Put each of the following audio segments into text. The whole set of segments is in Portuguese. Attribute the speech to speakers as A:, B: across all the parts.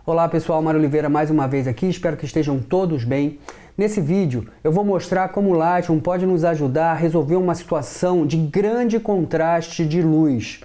A: Olá pessoal, Mário Oliveira mais uma vez aqui, espero que estejam todos bem. Nesse vídeo eu vou mostrar como o Lightroom pode nos ajudar a resolver uma situação de grande contraste de luz,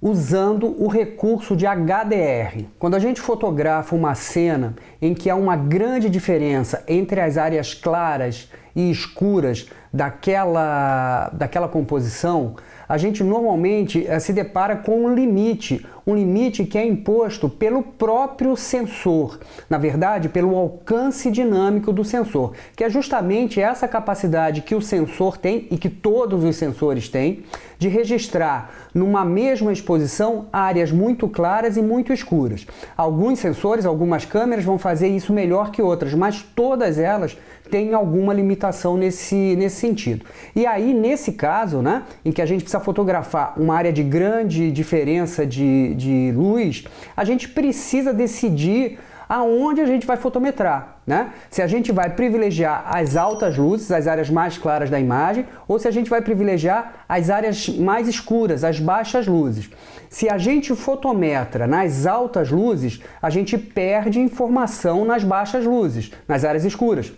A: usando o recurso de HDR. Quando a gente fotografa uma cena em que há uma grande diferença entre as áreas claras e escuras daquela composição, a gente normalmente se depara com um limite que é imposto pelo próprio sensor, na verdade, pelo alcance dinâmico do sensor, que é justamente essa capacidade que o sensor tem e que todos os sensores têm, de registrar numa mesma exposição áreas muito claras e muito escuras. Alguns sensores, algumas câmeras vão fazer isso melhor que outras, mas todas elas têm alguma limitação nesse sentido. E aí, nesse caso, né, em que a gente precisa fotografar uma área de grande diferença de luz, a gente precisa decidir aonde a gente vai fotometrar, né? Se a gente vai privilegiar as altas luzes, as áreas mais claras da imagem, ou se a gente vai privilegiar as áreas mais escuras, as baixas luzes. Se a gente fotometra nas altas luzes, a gente perde informação nas baixas luzes, nas áreas escuras.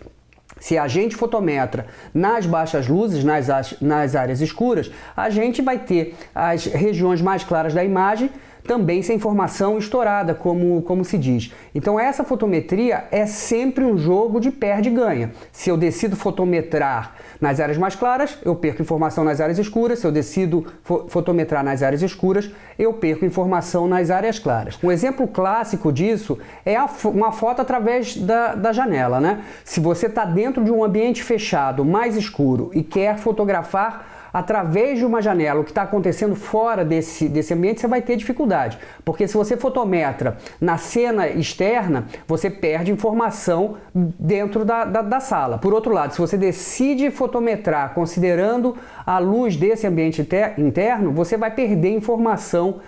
A: Se a gente fotometra nas baixas luzes, nas áreas escuras, a gente vai ter as regiões mais claras da imagem também sem informação estourada, como se diz. Então essa fotometria é sempre um jogo de perde-ganha. Se eu decido fotometrar nas áreas mais claras, eu perco informação nas áreas escuras. Se eu decido fotometrar nas áreas escuras, eu perco informação nas áreas claras. Um exemplo clássico disso é uma foto através da janela, né? Se você está dentro de um ambiente fechado, mais escuro, e quer fotografar através de uma janela o que está acontecendo fora desse ambiente, você vai ter dificuldade. Porque se você fotometra na cena externa, você perde informação dentro da sala. Por outro lado, se você decide fotometrar considerando a luz desse ambiente interno, você vai perder informação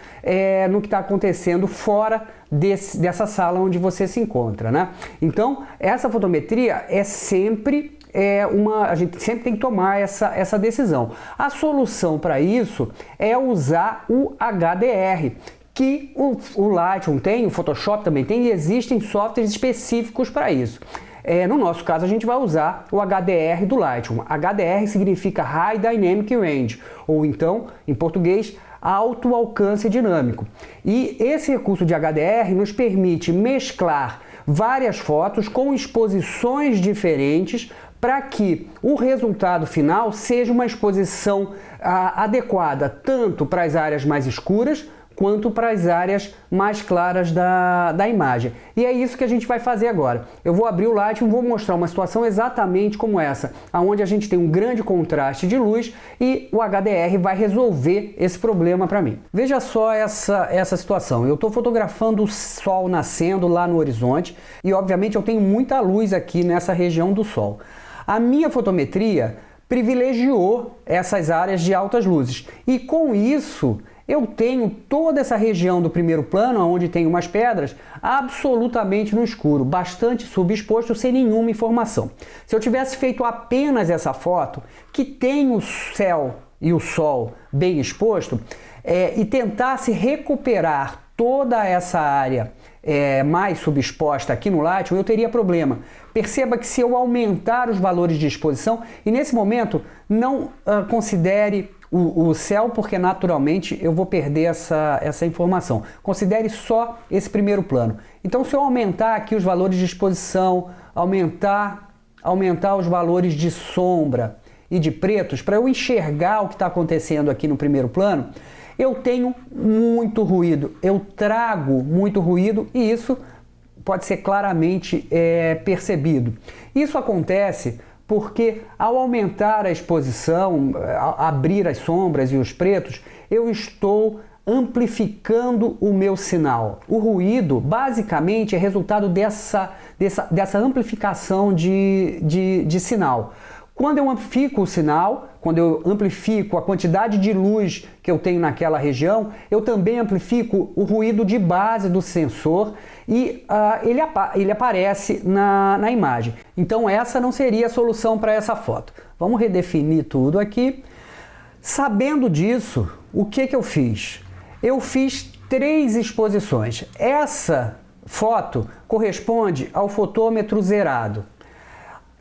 A: no que está acontecendo fora dessa sala onde você se encontra, né? Então, essa fotometria é sempre a gente sempre tem que tomar essa decisão. A solução para isso é usar o HDR, que o Lightroom tem, o Photoshop também tem, e existem softwares específicos para isso. No nosso caso, a gente vai usar o HDR do Lightroom. HDR significa High Dynamic Range, ou então, em português, alto alcance dinâmico. E esse recurso de HDR nos permite mesclar várias fotos com exposições diferentes para que o resultado final seja uma exposição adequada tanto para as áreas mais escuras quanto para as áreas mais claras da imagem. E é isso que a gente vai fazer agora. Eu vou abrir o Lightroom e vou mostrar uma situação exatamente como essa, onde a gente tem um grande contraste de luz e o HDR vai resolver esse problema para mim. Veja só essa situação. Eu estou fotografando o sol nascendo lá no horizonte e obviamente eu tenho muita luz aqui nessa região do sol. A minha fotometria privilegiou essas áreas de altas luzes e com isso eu tenho toda essa região do primeiro plano, onde tem umas pedras, absolutamente no escuro, bastante subexposto, sem nenhuma informação. Se eu tivesse feito apenas essa foto, que tem o céu e o sol bem exposto, e tentasse recuperar toda essa área mais subexposta aqui no Lightroom, eu teria problema. Perceba que se eu aumentar os valores de exposição, e nesse momento não considere o céu, porque naturalmente eu vou perder essa informação. Considere só esse primeiro plano. Então, se eu aumentar aqui os valores de exposição, aumentar os valores de sombra e de pretos, para eu enxergar o que está acontecendo aqui no primeiro plano, eu tenho muito ruído, eu trago muito ruído e isso pode ser claramente percebido. Isso acontece porque ao aumentar a exposição, abrir as sombras e os pretos, eu estou amplificando o meu sinal. O ruído, basicamente, é resultado dessa amplificação de sinal. Quando eu amplifico o sinal, quando eu amplifico a quantidade de luz que eu tenho naquela região, eu também amplifico o ruído de base do sensor e ele aparece na imagem. Então essa não seria a solução para essa foto. Vamos redefinir tudo aqui. Sabendo disso, o que eu fiz? Eu fiz 3 exposições. Essa foto corresponde ao fotômetro zerado.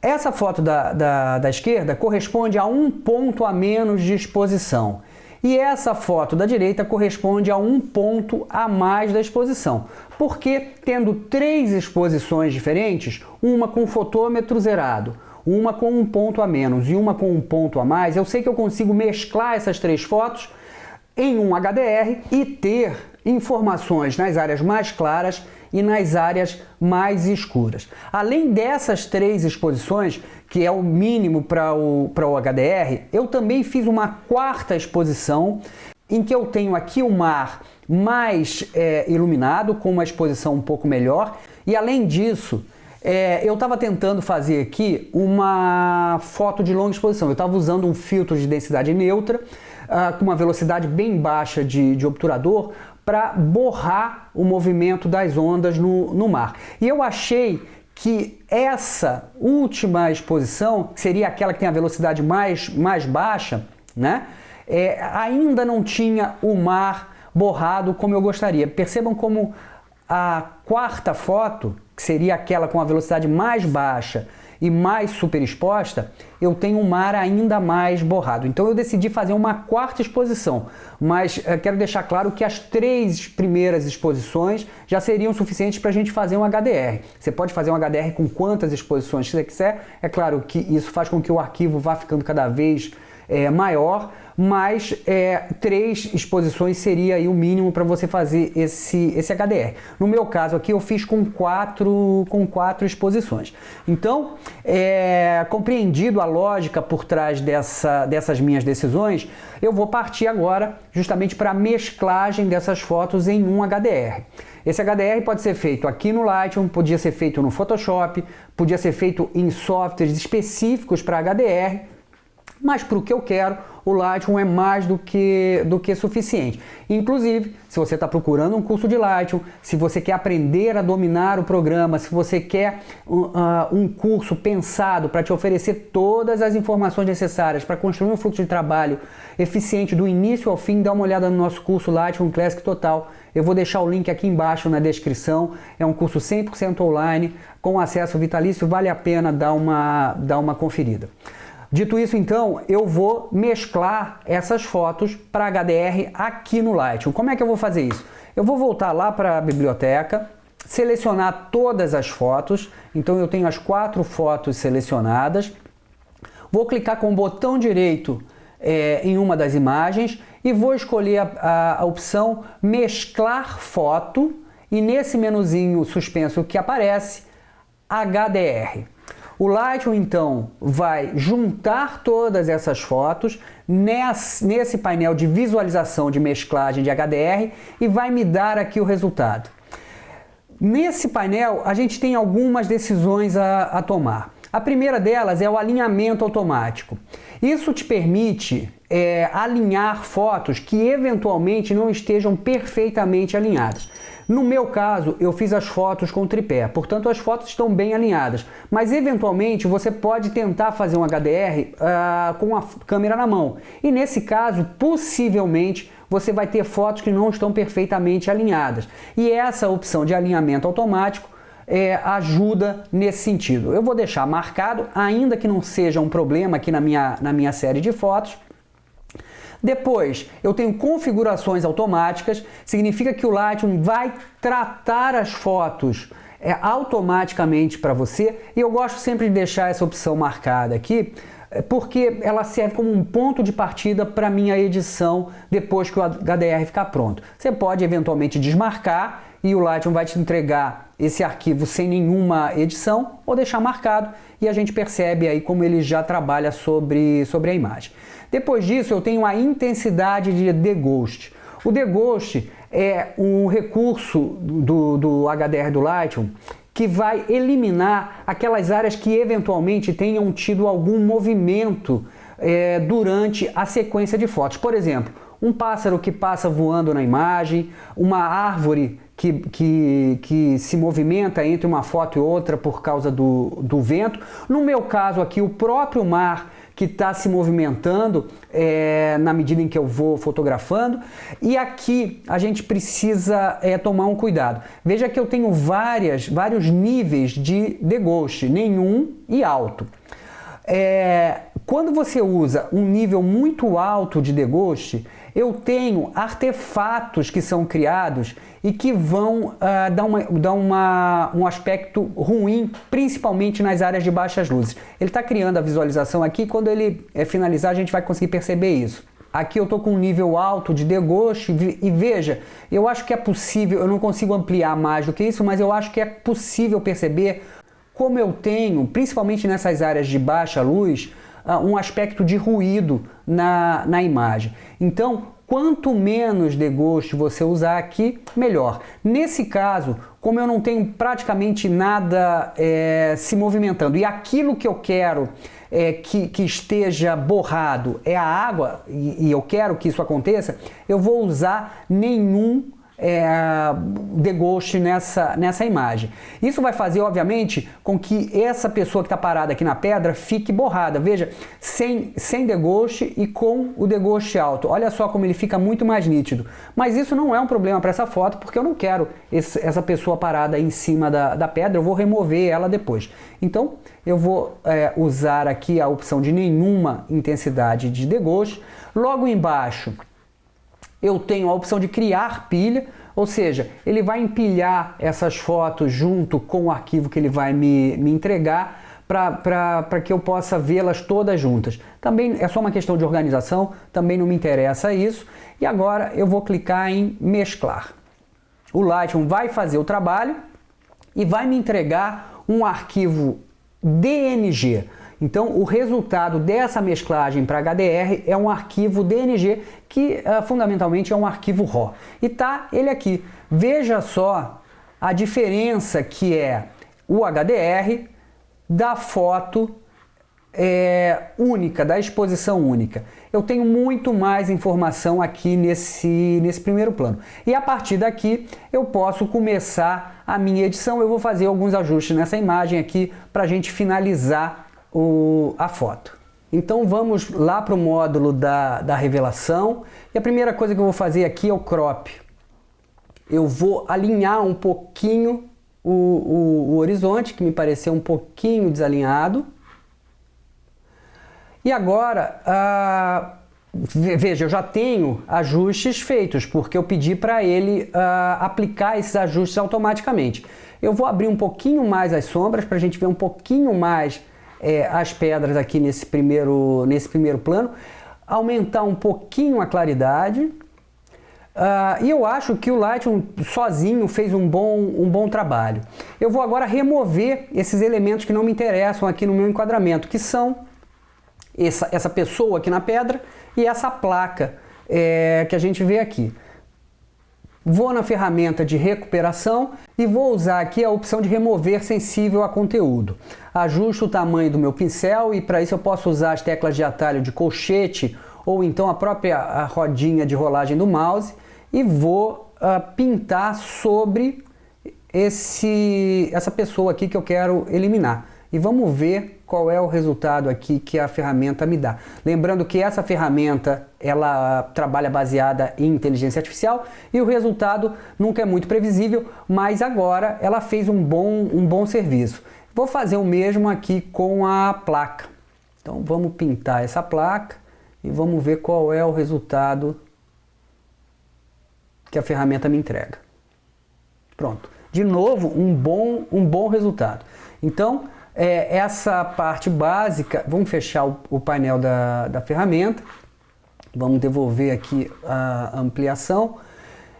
A: Essa foto da esquerda corresponde a 1 ponto a menos de exposição. E essa foto da direita corresponde a 1 ponto a mais da exposição. Porque, tendo 3 exposições diferentes, uma com fotômetro zerado, uma com 1 ponto a menos e uma com 1 ponto a mais, eu sei que eu consigo mesclar essas 3 fotos em um HDR e ter informações nas áreas mais claras e nas áreas mais escuras. Além dessas 3 exposições, que é o mínimo para o HDR, eu também fiz uma 4ª exposição, em que eu tenho aqui o mar mais iluminado, com uma exposição um pouco melhor, e além disso, eu estava tentando fazer aqui uma foto de longa exposição. Eu estava usando um filtro de densidade neutra, com uma velocidade bem baixa de obturador, para borrar o movimento das ondas no mar. E eu achei que essa última exposição, que seria aquela que tem a velocidade mais baixa, né, ainda não tinha o mar borrado como eu gostaria. Percebam como a 4ª foto, que seria aquela com a velocidade mais baixa e mais superexposta, eu tenho um mar ainda mais borrado. Então eu decidi fazer uma 4ª exposição, mas quero deixar claro que as 3 primeiras exposições já seriam suficientes para a gente fazer um HDR. Você pode fazer um HDR com quantas exposições você quiser, é claro que isso faz com que o arquivo vá ficando cada vez maior, mas 3 exposições seria aí o mínimo para você fazer esse HDR. No meu caso aqui eu fiz com 4 exposições. Então, compreendido a lógica por trás dessas minhas decisões, eu vou partir agora justamente para a mesclagem dessas fotos em um HDR. Esse HDR pode ser feito aqui no Lightroom, podia ser feito no Photoshop, podia ser feito em softwares específicos para HDR, mas para o que eu quero, o Lightroom é mais do que suficiente. Inclusive, se você está procurando um curso de Lightroom, se você quer aprender a dominar o programa, se você quer um curso pensado para te oferecer todas as informações necessárias para construir um fluxo de trabalho eficiente do início ao fim, dá uma olhada no nosso curso Lightroom Classic Total. Eu vou deixar o link aqui embaixo na descrição. É um curso 100% online, com acesso vitalício, vale a pena dar uma conferida. Dito isso, então, eu vou mesclar essas fotos para HDR aqui no Lightroom. Como é que eu vou fazer isso? Eu vou voltar lá para a biblioteca, selecionar todas as fotos. Então eu tenho as 4 fotos selecionadas. Vou clicar com o botão direito em uma das imagens e vou escolher a opção Mesclar Foto e nesse menuzinho suspenso que aparece, HDR. O Lightroom, então, vai juntar todas essas fotos nesse painel de visualização de mesclagem de HDR e vai me dar aqui o resultado. Nesse painel, a gente tem algumas decisões a tomar. A primeira delas é o alinhamento automático. Isso te permite alinhar fotos que eventualmente não estejam perfeitamente alinhadas. No meu caso, eu fiz as fotos com tripé, portanto as fotos estão bem alinhadas, mas eventualmente você pode tentar fazer um HDR com a câmera na mão. E nesse caso, possivelmente, você vai ter fotos que não estão perfeitamente alinhadas. E essa opção de alinhamento automático ajuda nesse sentido. Eu vou deixar marcado, ainda que não seja um problema aqui na minha série de fotos. Depois, eu tenho configurações automáticas, significa que o Lightroom vai tratar as fotos automaticamente para você, e eu gosto sempre de deixar essa opção marcada aqui, porque ela serve como um ponto de partida para a minha edição depois que o HDR ficar pronto. Você pode eventualmente desmarcar e o Lightroom vai te entregar esse arquivo sem nenhuma edição, ou deixar marcado e a gente percebe aí como ele já trabalha sobre a imagem. Depois disso, eu tenho a intensidade de deghost. O deghost é um recurso do HDR do Lightroom que vai eliminar aquelas áreas que eventualmente tenham tido algum movimento durante a sequência de fotos. Por exemplo, um pássaro que passa voando na imagem, uma árvore que se movimenta entre uma foto e outra por causa do vento. No meu caso aqui, o próprio mar que está se movimentando na medida em que eu vou fotografando. E aqui a gente precisa tomar um cuidado. Veja que eu tenho vários níveis de degauche, nenhum e alto. Quando você usa um nível muito alto de degauche, eu tenho artefatos que são criados e que vão dar um aspecto ruim, principalmente nas áreas de baixas luzes. Ele está criando a visualização aqui, quando ele finalizar a gente vai conseguir perceber isso. Aqui eu estou com um nível alto de degauche e veja, eu acho que é possível, eu não consigo ampliar mais do que isso, mas eu acho que é possível perceber como eu tenho, principalmente nessas áreas de baixa luz, um aspecto de ruído na imagem. Então, quanto menos degauche você usar aqui, melhor. Nesse caso, como eu não tenho praticamente nada se movimentando e aquilo que eu quero que esteja borrado é a água, e eu quero que isso aconteça, eu vou usar nenhum degauche nessa imagem. Isso vai fazer, obviamente, com que essa pessoa que está parada aqui na pedra fique borrada. Veja, sem degauche e com o degauche alto. Olha só como ele fica muito mais nítido. Mas isso não é um problema para essa foto, porque eu não quero essa pessoa parada em cima da pedra, eu vou remover ela depois. Então, eu vou usar aqui a opção de nenhuma intensidade de degauche. Logo embaixo, eu tenho a opção de criar pilha, ou seja, ele vai empilhar essas fotos junto com o arquivo que ele vai me entregar para que eu possa vê-las todas juntas. Também é só uma questão de organização, também não me interessa isso. E agora eu vou clicar em mesclar. O Lightroom vai fazer o trabalho e vai me entregar um arquivo DNG. Então, o resultado dessa mesclagem para HDR é um arquivo DNG que fundamentalmente é um arquivo RAW. E tá ele aqui. Veja só a diferença que é o HDR da foto única, da exposição única. Eu tenho muito mais informação aqui nesse primeiro plano. E a partir daqui eu posso começar a minha edição. Eu vou fazer alguns ajustes nessa imagem aqui para a gente finalizar a foto. Então vamos lá para o módulo da revelação e a primeira coisa que eu vou fazer aqui é o crop. Eu vou alinhar um pouquinho o horizonte, que me pareceu um pouquinho desalinhado. E agora, veja, eu já tenho ajustes feitos, porque eu pedi para ele aplicar esses ajustes automaticamente. Eu vou abrir um pouquinho mais as sombras para a gente ver um pouquinho mais as pedras aqui nesse primeiro plano, aumentar um pouquinho a claridade, e eu acho que o Lightroom sozinho fez um bom trabalho. Eu vou agora remover esses elementos que não me interessam aqui no meu enquadramento, que são essa pessoa aqui na pedra e essa placa que a gente vê aqui. Vou na ferramenta de recuperação e vou usar aqui a opção de remover sensível a conteúdo. Ajusto o tamanho do meu pincel e para isso eu posso usar as teclas de atalho de colchete ou então a própria rodinha de rolagem do mouse e vou pintar sobre essa pessoa aqui que eu quero eliminar. E vamos ver qual é o resultado aqui que a ferramenta me dá. Lembrando que essa ferramenta ela trabalha baseada em inteligência artificial e o resultado nunca é muito previsível, mas agora ela fez um bom serviço. Vou fazer o mesmo aqui com a placa. Então vamos pintar essa placa e vamos ver qual é o resultado que a ferramenta me entrega. Pronto. De novo, um bom resultado. Então, essa parte básica, vamos fechar o painel da ferramenta, vamos devolver aqui a ampliação.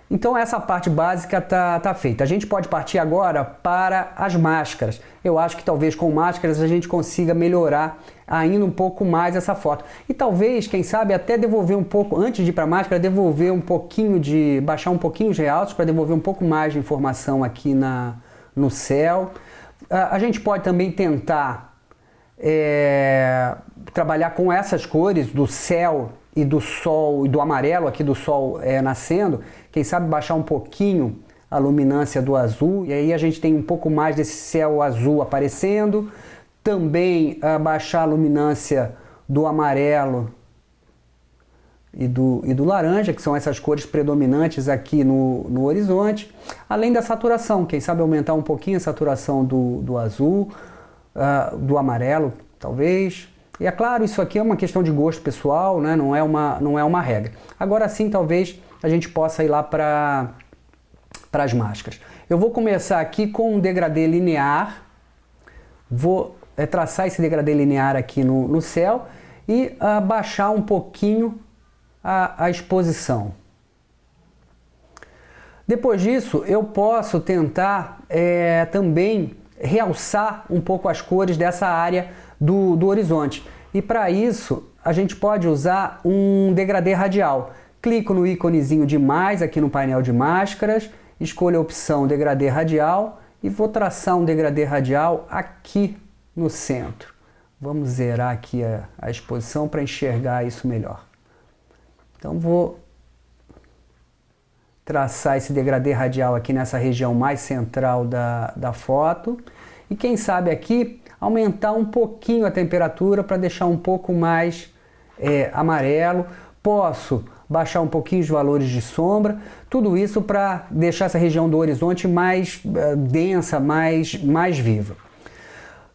A: Então essa parte básica tá feita. A gente pode partir agora para as máscaras. Eu acho que talvez com máscaras a gente consiga melhorar ainda um pouco mais essa foto. E talvez, quem sabe, até devolver um pouco, antes de ir para a máscara, devolver um pouquinho baixar um pouquinho os realtos para devolver um pouco mais de informação aqui no céu. A gente pode também tentar trabalhar com essas cores do céu e do sol e do amarelo aqui do sol nascendo, quem sabe baixar um pouquinho a luminância do azul e aí a gente tem um pouco mais desse céu azul aparecendo, também baixar a luminância do amarelo e do laranja, que são essas cores predominantes aqui no horizonte, além da saturação, quem sabe aumentar um pouquinho a saturação do azul, do amarelo, talvez. E é claro, isso aqui é uma questão de gosto pessoal, né? Não é uma regra. Agora sim, talvez a gente possa ir lá para as máscaras. Eu vou começar aqui com um degradê linear, vou traçar esse degradê linear aqui no céu e baixar um pouquinho a exposição. Depois disso, eu posso tentar também realçar um pouco as cores dessa área do horizonte. E para isso, a gente pode usar um degradê radial. Clico no íconezinho de mais aqui no painel de máscaras, escolho a opção degradê radial e vou traçar um degradê radial aqui no centro. Vamos zerar aqui a exposição para enxergar isso melhor. Então vou traçar esse degradê radial aqui nessa região mais central da foto. E quem sabe aqui aumentar um pouquinho a temperatura para deixar um pouco mais amarelo. Posso baixar um pouquinho os valores de sombra. Tudo isso para deixar essa região do horizonte mais densa, mais viva.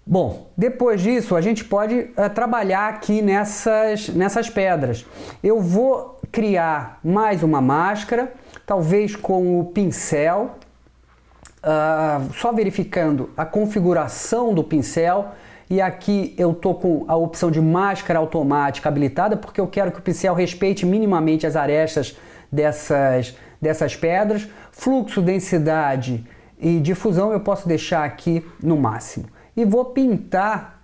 A: Bom, depois disso a gente pode trabalhar aqui nessas pedras. Eu vou criar mais uma máscara, talvez com o pincel, só verificando a configuração do pincel. E aqui eu estou com a opção de máscara automática habilitada, porque eu quero que o pincel respeite minimamente as arestas dessas pedras. Fluxo, densidade e difusão eu posso deixar aqui no máximo. E vou pintar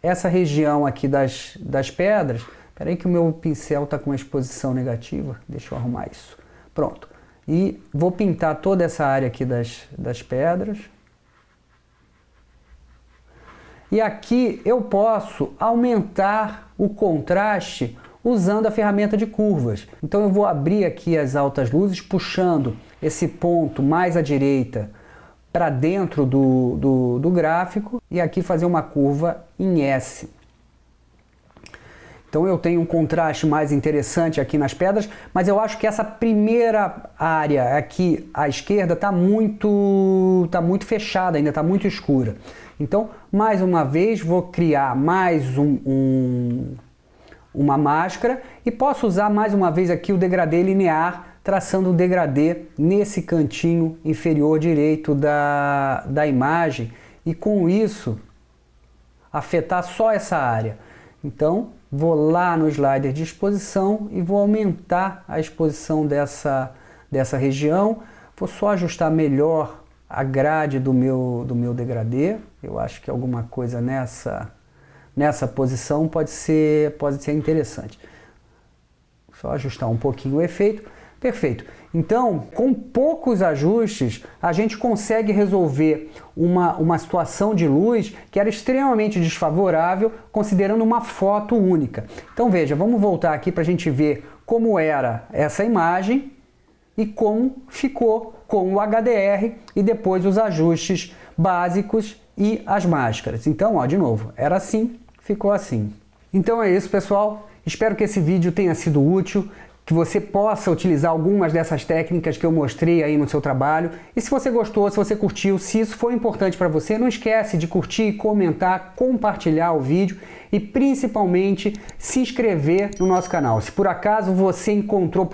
A: essa região aqui das pedras. Espera aí que o meu pincel está com uma exposição negativa. Deixa eu arrumar isso. Pronto. E vou pintar toda essa área aqui das pedras. E aqui eu posso aumentar o contraste usando a ferramenta de curvas. Então eu vou abrir aqui as altas luzes, puxando esse ponto mais à direita para dentro do gráfico e aqui fazer uma curva em S. Então eu tenho um contraste mais interessante aqui nas pedras, mas eu acho que essa primeira área aqui à esquerda está muito fechada, ainda está muito escura. Então, mais uma vez, vou criar mais uma máscara e posso usar mais uma vez aqui o degradê linear, traçando o degradê nesse cantinho inferior direito da imagem e com isso afetar só essa área. Então, vou lá no slider de exposição e vou aumentar a exposição dessa região. Vou só ajustar melhor a grade do meu degradê. Eu acho que alguma coisa nessa posição pode ser interessante. Só ajustar um pouquinho o efeito. Perfeito. Então, com poucos ajustes, a gente consegue resolver uma situação de luz que era extremamente desfavorável, considerando uma foto única. Então veja, vamos voltar aqui para a gente ver como era essa imagem e como ficou com o HDR e depois os ajustes básicos e as máscaras. Então, ó, de novo, era assim, ficou assim. Então é isso, pessoal. Espero que esse vídeo tenha sido útil, que você possa utilizar algumas dessas técnicas que eu mostrei aí no seu trabalho. E se você gostou, se você curtiu, se isso foi importante para você, não esquece de curtir, comentar, compartilhar o vídeo e principalmente se inscrever no nosso canal. Se por acaso você encontrou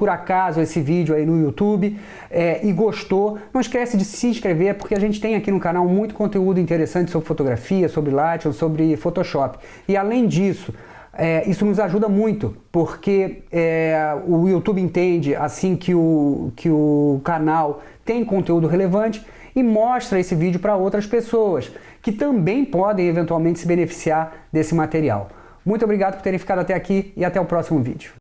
A: esse vídeo aí no YouTube e gostou, não esquece de se inscrever, porque a gente tem aqui no canal muito conteúdo interessante sobre fotografia, sobre Lightroom, sobre Photoshop. E além disso, isso nos ajuda muito, porque o YouTube entende assim que o canal tem conteúdo relevante e mostra esse vídeo para outras pessoas que também podem eventualmente se beneficiar desse material. Muito obrigado por terem ficado até aqui e até o próximo vídeo.